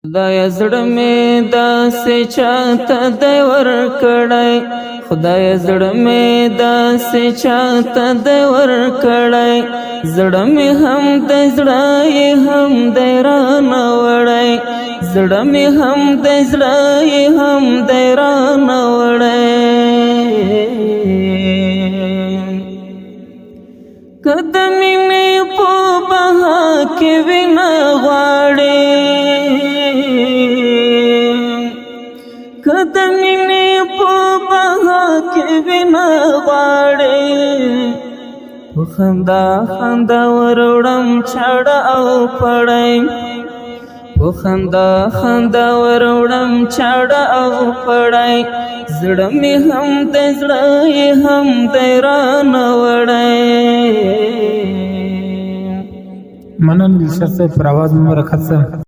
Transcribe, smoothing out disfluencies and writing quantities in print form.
خدای زړه مې داسې چاته دی ورکړی، خدای زړه مې داسې چاته دی ورکړی، زړه مې هم دی زړه یې هم دی رانه وړی، زړه مې هم دی زړه یې هم دی رانه وړی. که د مینې په بها کې وینه غواړې، که د مینې په بها کې وینه غواړې، په خندا خندا وروړم چاړه او پړی، په خندا خندا وروړم چاړه او پړی، زړه مې هم دی زړه یې هم دی رانه وړی. مننه دلشاد صاحب پر آواز مو برکت صاحب.